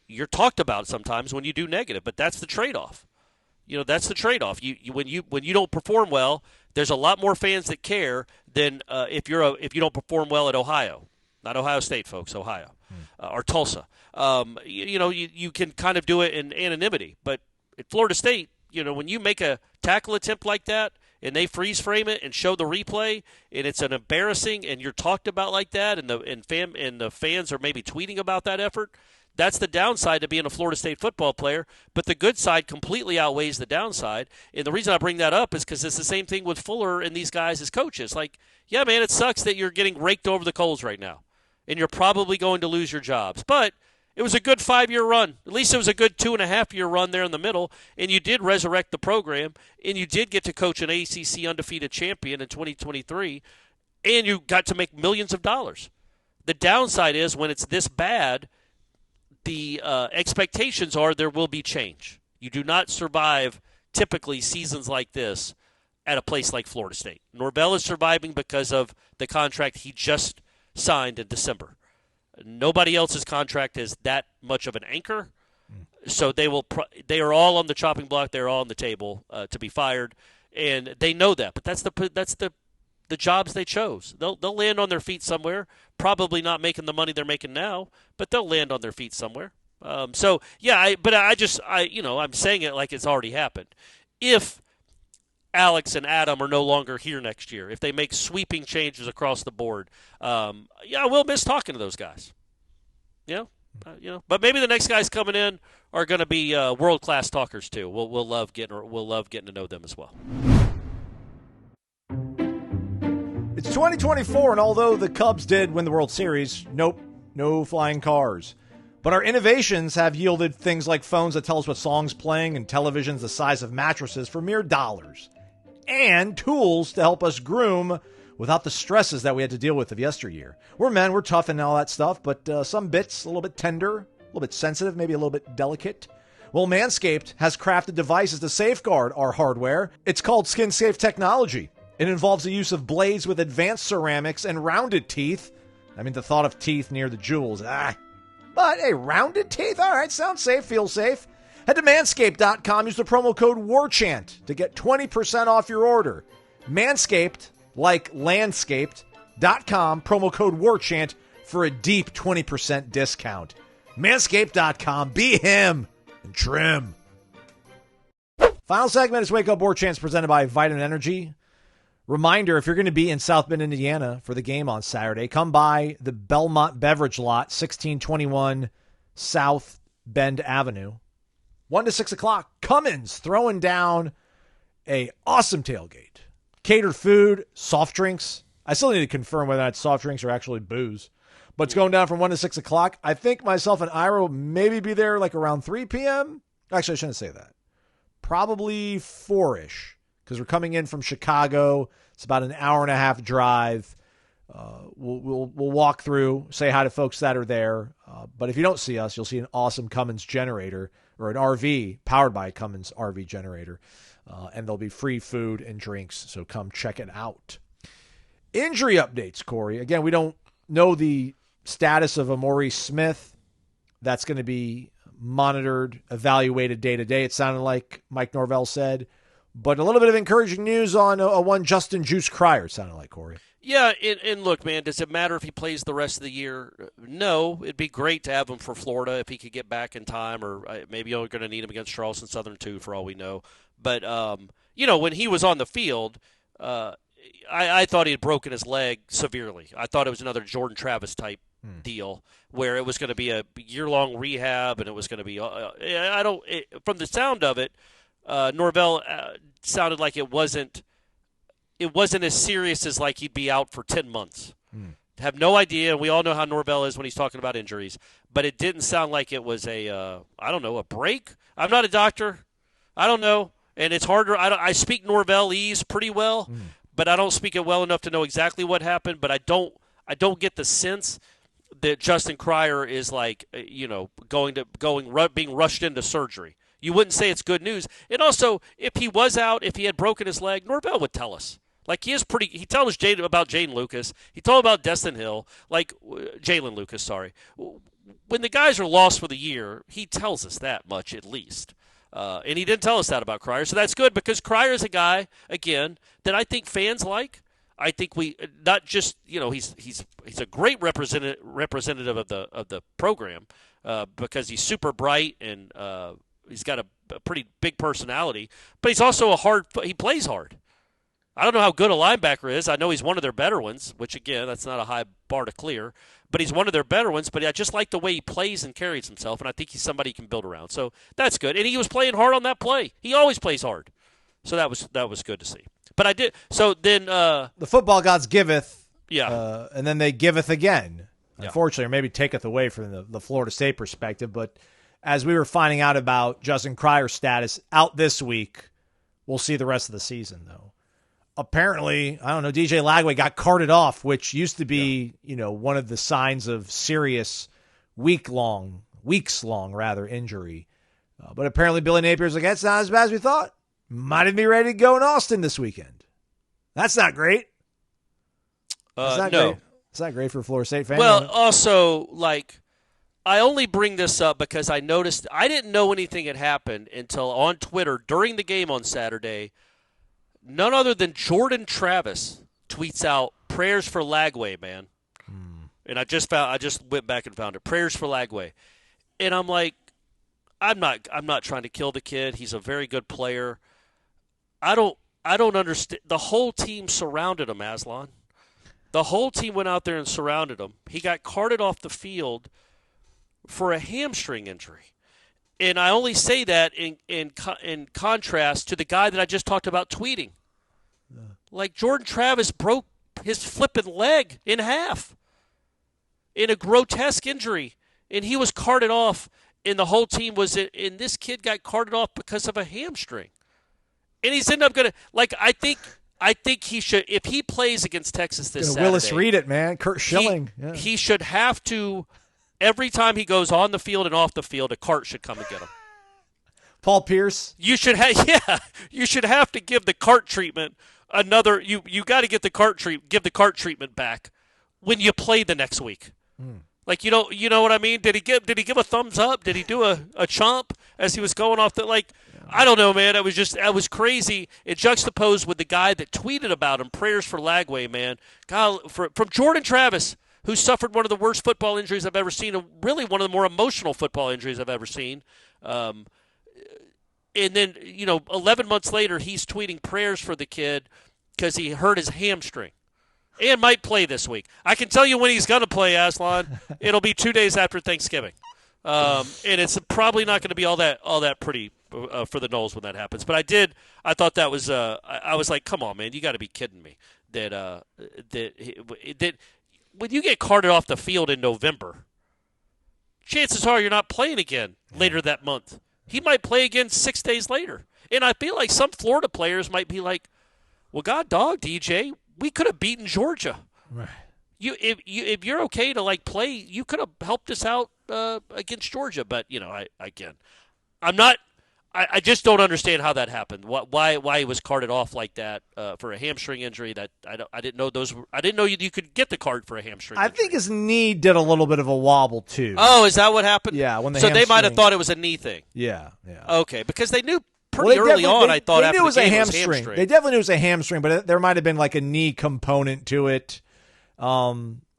you're talked about sometimes when you do negative, but that's the trade-off. That's the trade-off. When you don't perform well, there's a lot more fans that care than if you don't perform well at Ohio, not Ohio State, folks, Ohio, or Tulsa. You can kind of do it in anonymity, but at Florida State, when you make a tackle attempt like that and they freeze frame it and show the replay, and it's an embarrassing, and you're talked about like that, and the fans are maybe tweeting about that effort. That's the downside to being a Florida State football player, but the good side completely outweighs the downside. And the reason I bring that up is because it's the same thing with Fuller and these guys as coaches. Like, yeah, man, it sucks that you're getting raked over the coals right now, and you're probably going to lose your jobs. But it was a good 5-year run. At least it was a good 2.5-year run there in the middle, and you did resurrect the program, and you did get to coach an ACC undefeated champion in 2023, and you got to make millions of dollars. The downside is when it's this bad, the expectations are there will be change. You do not survive typically seasons like this at a place like Florida State. Norvell is surviving because of the contract he just signed in December. Nobody else's contract is that much of an anchor, so they are all on the chopping block. They're all on the table to be fired, and they know that. But that's the the jobs they chose. They'll land on their feet somewhere, probably not making the money they're making now, but they'll land on their feet somewhere. I'm saying it like it's already happened. If Alex and Adam are no longer here next year, if they make sweeping changes across the board, we'll miss talking to those guys. But maybe the next guys coming in are going to be world-class talkers too. We'll love getting to know them as well. It's 2024, and although the Cubs did win the World Series, nope, no flying cars. But our innovations have yielded things like phones that tell us what song's playing and televisions the size of mattresses for mere dollars. And tools to help us groom without the stresses that we had to deal with of yesteryear. We're men, we're tough and all that stuff, but some bits a little bit tender, a little bit sensitive, maybe a little bit delicate. Well, Manscaped has crafted devices to safeguard our hardware. It's called skin-safe technology. It involves the use of blades with advanced ceramics and rounded teeth. I mean, the thought of teeth near the jewels. But, hey, rounded teeth? All right, sounds safe, feels safe. Head to manscaped.com, use the promo code WARCHANT to get 20% off your order. Manscaped, like landscaped.com, promo code WARCHANT for a deep 20% discount. Manscaped.com, be him and trim. Final segment is Wake Up Warchants presented by Vitamin Energy. Reminder, if you're going to be in South Bend, Indiana for the game on Saturday, come by the Belmont Beverage Lot, 1621 South Bend Avenue. 1 to 6 o'clock, Cummins throwing down a awesome tailgate. Catered food, soft drinks. I still need to confirm whether that's soft drinks or actually booze. But it's going down from 1 to 6 o'clock. I think myself and Ira will maybe be there like around 3 p.m. Actually, I shouldn't say that. Probably 4-ish. Because we're coming in from Chicago. It's about an hour and a half drive. We'll walk through, say hi to folks that are there. But if you don't see us, you'll see an awesome Cummins generator or an RV powered by a Cummins RV generator. And there'll be free food and drinks. So come check it out. Injury updates, Corey. Again, we don't know the status of Amaury Smith. That's going to be monitored, evaluated day to day. It sounded like Mike Norvell said. But a little bit of encouraging news on one Justin Juice Cryer, it sounded like, Corey. Yeah, and look, man, does it matter if he plays the rest of the year? No. It'd be great to have him for Florida if he could get back in time, or maybe you're going to need him against Charleston Southern too, for all we know. But, when he was on the field, I thought he had broken his leg severely. I thought it was another Jordan Travis type deal where it was going to be a year-long rehab, and it was going to be from the sound of it, Norvell sounded like it wasn't as serious as like he'd be out for 10 months. Have no idea. We all know how Norvell is when he's talking about injuries, but it didn't sound like it was a break. I'm not a doctor. I don't know. And it's harder. I speak Norvellese pretty well, but I don't speak it well enough to know exactly what happened, but I don't get the sense that Justin Cryer is like, being rushed into surgery. You wouldn't say it's good news. And also, if he was out, if he had broken his leg, Norvell would tell us. Like, he told us about Jalen Lucas. He told about Destin Hill. Like, Jalen Lucas, sorry. When the guys are lost for the year, he tells us that much at least. And he didn't tell us that about Cryer. So that's good because Cryer is a guy, again, that I think fans like. I think we not just, he's a great representative of the program because he's super bright and he's got a pretty big personality, but he's also he plays hard. I don't know how good a linebacker is. I know he's one of their better ones, which, again, that's not a high bar to clear. But he's one of their better ones, but I just like the way he plays and carries himself, and I think he's somebody you can build around. So that's good. And he was playing hard on that play. He always plays hard. So that was good to see. But I did – so then the football gods giveth, yeah, and then they giveth again, yeah. Unfortunately, or maybe taketh away from the Florida State perspective. But as we were finding out about Justin Cryer's status out this week, we'll see the rest of the season, though. Apparently, I don't know, DJ Lagway got carted off, which used to be, one of the signs of serious weeks-long injury. But apparently Billy Napier's like, that's not as bad as we thought. Might even be ready to go in Austin this weekend. That's not great. No. Great. It's not great for a Florida State fan. Well, also, I only bring this up because I noticed I didn't know anything had happened until on Twitter during the game on Saturday. None other than Jordan Travis tweets out prayers for Lagway, man. And I just went back and found it. Prayers for Lagway. And I'm like, I'm not trying to kill the kid. He's a very good player. I don't understand. The whole team surrounded him, Aslan. The whole team went out there and surrounded him. He got carted off the field for a hamstring injury. And I only say that in contrast to the guy that I just talked about tweeting. Like Jordan Travis broke his flipping leg in half in a grotesque injury, and he was carted off, and the whole team was – and this kid got carted off because of a hamstring. And he's ended up going to – like, I think he should – if he plays against Texas this Saturday – Willis read it, man. Kurt Schilling. He should have to – every time he goes on the field and off the field, a cart should come and get him. Paul Pierce. You should have – you should have to give the cart treatment another – you got to get give the cart treatment back when you play the next week. Like, you know what I mean? Did he give a thumbs up? Did he do a chomp as he was going off the, like, I don't know, man. That was crazy. It juxtaposed with the guy that tweeted about him, prayers for Lagway, man. God, from Jordan Travis, who suffered one of the worst football injuries I've ever seen, and really one of the more emotional football injuries I've ever seen. And then, 11 months later, he's tweeting prayers for the kid because he hurt his hamstring. And might play this week. I can tell you when he's going to play, Aslan. It'll be 2 days after Thanksgiving, and it's probably not going to be all that pretty for the Noles when that happens. But I thought that was. I was like, come on, man, you got to be kidding me. That when you get carted off the field in November, chances are you're not playing again later that month. He might play again 6 days later, and I feel like some Florida players might be like, well, God, dog, DJ. We could have beaten Georgia. Right. If you're okay to play, you could have helped us out against Georgia. But I just don't understand how that happened. Why he was carted off like that for a hamstring injury? That I didn't know those. I didn't know you could get the card for a hamstring. I think his knee did a little bit of a wobble too. Oh, is that what happened? Yeah. They might have thought it was a knee thing. Yeah. Okay, because they knew. Pretty early on, I thought they knew after it was the game a it was hamstring. hamstring. They definitely knew it was a hamstring, but there might have been like a knee component to it. But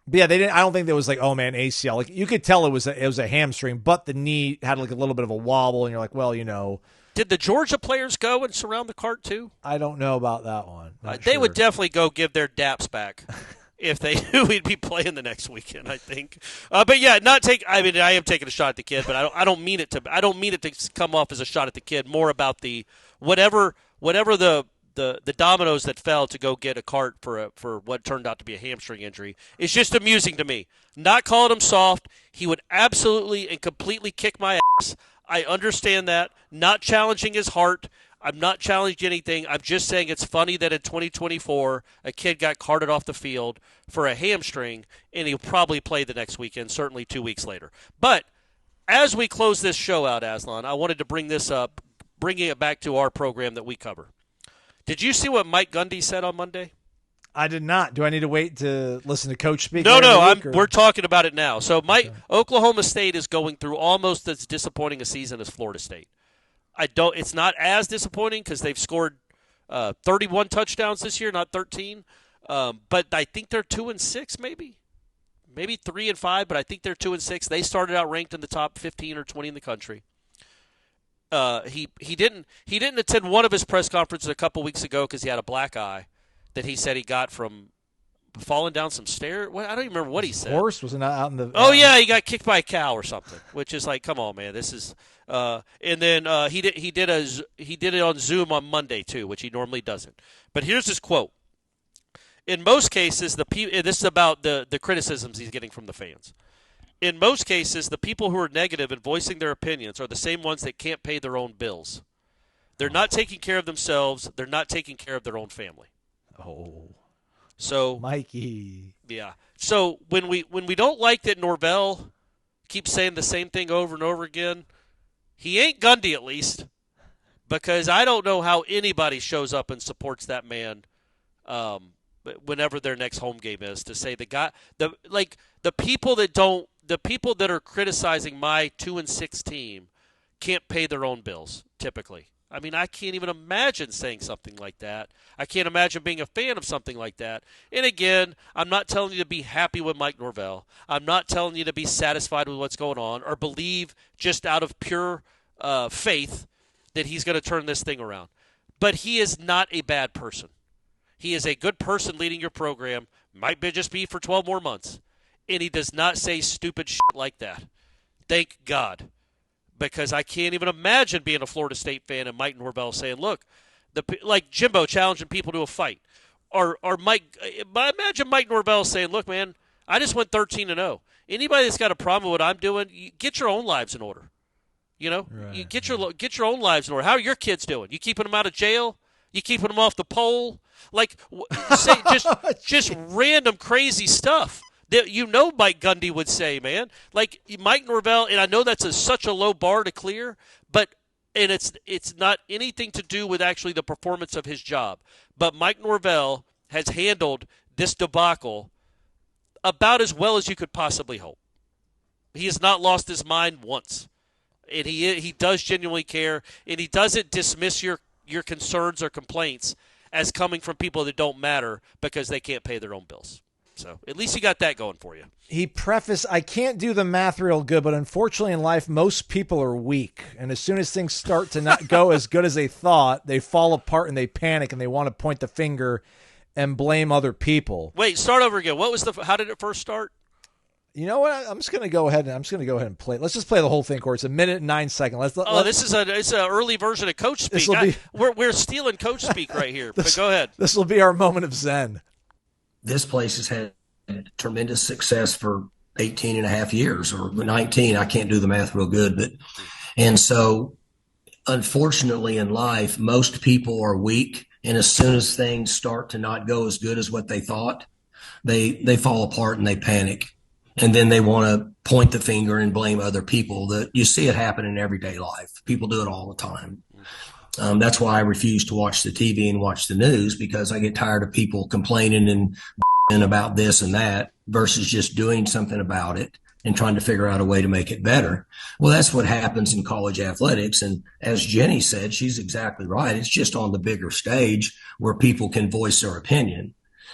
yeah, they didn't. I don't think there was like, oh man, ACL. Like you could tell it was a hamstring, but the knee had like a little bit of a wobble, and you're like, well, Did the Georgia players go and surround the cart too? I don't know about that one. They would definitely go give their daps back. If they knew we'd be playing the next weekend, I think. But yeah, I am taking a shot at the kid, but I don't mean it to come off as a shot at the kid. More about the whatever the dominoes that fell to go get a cart for what turned out to be a hamstring injury. It's just amusing to me. Not calling him soft. He would absolutely and completely kick my ass. I understand that. Not challenging his heart. I'm not challenging anything. I'm just saying it's funny that in 2024, a kid got carted off the field for a hamstring, and he'll probably play the next weekend, certainly 2 weeks later. But as we close this show out, Aslan, I wanted to bring this up, bringing it back to our program that we cover. Did you see what Mike Gundy said on Monday? I did not. Do I need to wait to listen to Coach speak? No. We're talking about it now. So Oklahoma State is going through almost as disappointing a season as Florida State. It's not as disappointing because they've scored 31 touchdowns this year, not 13. But I think they're 2-6, maybe 3-5. But I think they're 2-6. They started out ranked in the top 15 or 20 in the country. He didn't attend one of his press conferences a couple weeks ago because he had a black eye that he said he got from falling down some stairs. I don't even remember what he said. Horse was not out in the. Oh yeah, he got kicked by a cow or something. Which is like, come on, man, this is. And then he did it on Zoom on Monday too, which he normally doesn't. But here's his quote: "In most cases, this is about the criticisms he's getting from the fans. In most cases, the people who are negative and voicing their opinions are the same ones that can't pay their own bills. They're not taking care of themselves. They're not taking care of their own family." Oh, so Mikey. Yeah. So when we don't like that Norvell keeps saying the same thing over and over again, he ain't Gundy at least, because I don't know how anybody shows up and supports that man whenever their next home game is, to say the people that are criticizing my 2-6 team can't pay their own bills typically. I mean, I can't even imagine saying something like that. I can't imagine being a fan of something like that. And again, I'm not telling you to be happy with Mike Norvell. I'm not telling you to be satisfied with what's going on or believe just out of pure faith that he's going to turn this thing around. But he is not a bad person. He is a good person leading your program. Might just be for 12 more months. And he does not say stupid shit like that. Thank God. Because I can't even imagine being a Florida State fan and Mike Norvell saying, look, like Jimbo challenging people to a fight. Or Mike, imagine Mike Norvell saying, look, man, I just went 13-0. Anybody that's got a problem with what I'm doing, get your own lives in order. You know, right. You get your own lives in order. How are your kids doing? You keeping them out of jail? You keeping them off the pole? Like, say just random crazy stuff that Mike Gundy would say, man. Like Mike Norvell, and I know that's such a low bar to clear, but it's not anything to do with actually the performance of his job. But Mike Norvell has handled this debacle about as well as you could possibly hope. He has not lost his mind once, and he does genuinely care, and he doesn't dismiss your concerns or complaints as coming from people that don't matter because they can't pay their own bills. So at least you got that going for you. He prefaced, I can't do the math real good, but unfortunately in life, most people are weak. And as soon as things start to not go as good as they thought, they fall apart and they panic and they want to point the finger and blame other people. Wait, start over again. How did it first start? You know what? I'm just going to go ahead and play. Let's just play the whole thing, Corey. It's 1 minute and 9 seconds. This is it's an early version of Coach Speak. We're stealing Coach Speak right here. But go ahead. This will be our moment of zen. This place has had tremendous success for 18 and a half years or 19. I can't do the math real good, and so unfortunately in life, most people are weak. And as soon as things start to not go as good as what they thought, they fall apart and they panic. And then they want to point the finger and blame other people. That you see it happen in everyday life. People do it all the time. That's why I refuse to watch the TV and watch the news, because I get tired of people complaining and about this and that versus just doing something about it and trying to figure out a way to make it better. Well, that's what happens in college athletics. And as Jenny said, she's exactly right. It's just on the bigger stage where people can voice their opinion.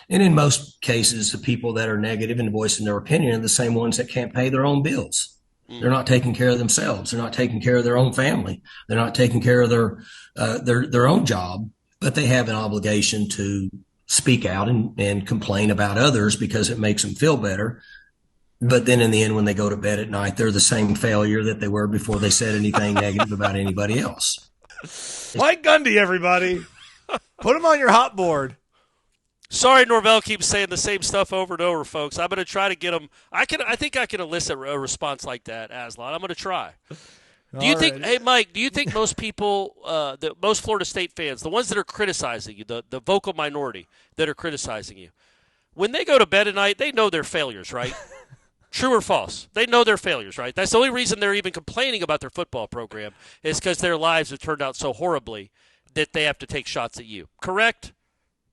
And in most cases, the people that are negative and voicing their opinion are the same ones that can't pay their own bills. They're not taking care of themselves. They're not taking care of their own family. They're not taking care of their own job, but they have an obligation to speak out and complain about others because it makes them feel better. But then in the end, when they go to bed at night, they're the same failure that they were before they said anything negative about anybody else. Mike Gundy, everybody. Put him on your hot board. Sorry, Norvell keeps saying the same stuff over and over, folks. I'm going to try to get him. I think I can elicit a response like that, Aslan. I'm going to try. Do you think, hey, Mike, do you think most people, most Florida State fans, the ones that are criticizing you, the vocal minority that are criticizing you, when they go to bed at night, they know they're failures, right? True or false? They know they're failures, right? That's the only reason they're even complaining about their football program is because their lives have turned out so horribly that they have to take shots at you. Correct?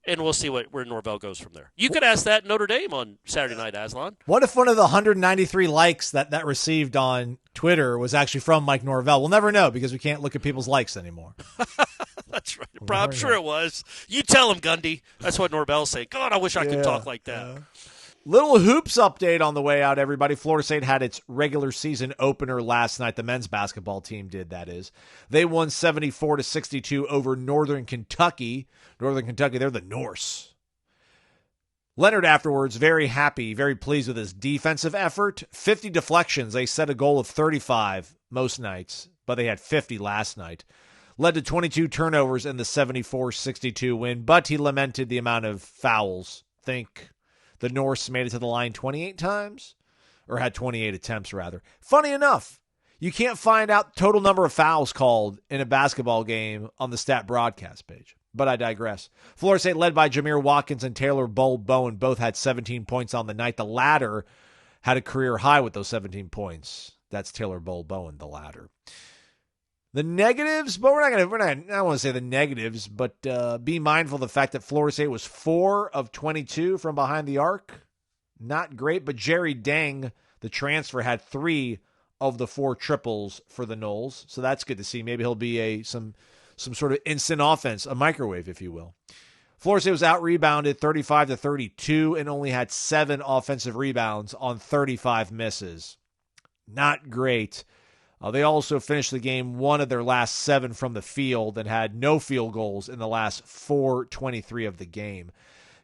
And we'll see where Norvell goes from there. You could ask that in Notre Dame on Saturday night, Aslan. What if one of the 193 likes that received on Twitter was actually from Mike Norvell? We'll never know because we can't look at people's likes anymore. That's right. I'm sure it was. You tell him, Gundy. That's what Norvell's saying. God, I wish I could talk like that. Little hoops update on the way out, everybody. Florida State had its regular season opener last night. The men's basketball team did, that is. They won 74-62 over Northern Kentucky. Northern Kentucky, they're the Norse. Leonard afterwards, very happy, very pleased with his defensive effort. 50 deflections. They set a goal of 35 most nights, but they had 50 last night. Led to 22 turnovers in the 74-62 win, but he lamented the amount of fouls. Think the Norse made it to the line 28 times, or had 28 attempts, rather. Funny enough, you can't find out total number of fouls called in a basketball game on the stat broadcast page. But I digress. Florida State, led by Jameer Watkins and Taylor Bowen, both had 17 points on the night. The latter had a career high with those 17 points. That's Taylor Bowen, the latter. The negatives, but I don't want to say the negatives, but be mindful of the fact that Florida State was 4 of 22 from behind the arc. Not great, but Jerry Deng, the transfer, had 3 of the 4 triples for the Noles, so that's good to see. Maybe he'll be some some sort of instant offense, a microwave, if you will. Florida State was out-rebounded 35-32 and only had 7 offensive rebounds on 35 misses. Not great. They also finished the game 1 of their last 7 from the field and had no field goals in the last 4:23 of the game.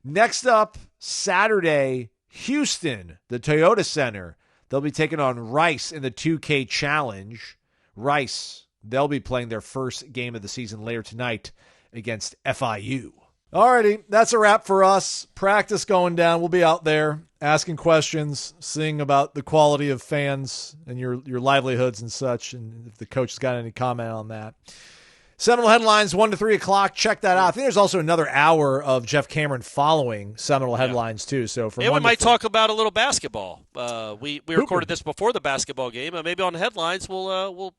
Next up, Saturday, Houston, the Toyota Center. They'll be taking on Rice in the 2K Challenge. Rice, they'll be playing their first game of the season later tonight against FIU. Alrighty, that's a wrap for us. Practice going down. We'll be out there asking questions, seeing about the quality of fans and your livelihoods and such, and if the coach has got any comment on that. Seminole Headlines, 1 to 3 o'clock. Check that out. I think there's also another hour of Jeff Cameron following Seminole Headlines, too. So from we might talk about a little basketball. We recorded this before the basketball game. Maybe on the Headlines we'll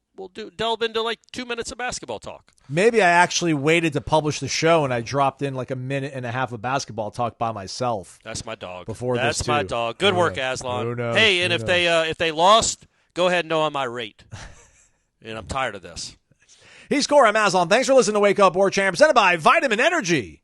delve into like 2 minutes of basketball talk. Maybe I actually waited to publish the show and I dropped in like a minute and a half of basketball talk by myself. That's my dog. That's my dog. Good work, Aslan. Who knows? Hey, and if they lost, go ahead and know I'm irate. And I'm tired of this. He's Corey. I'm Aslan. Thanks for listening to Wake Up Warchant, presented by Vitamin Energy.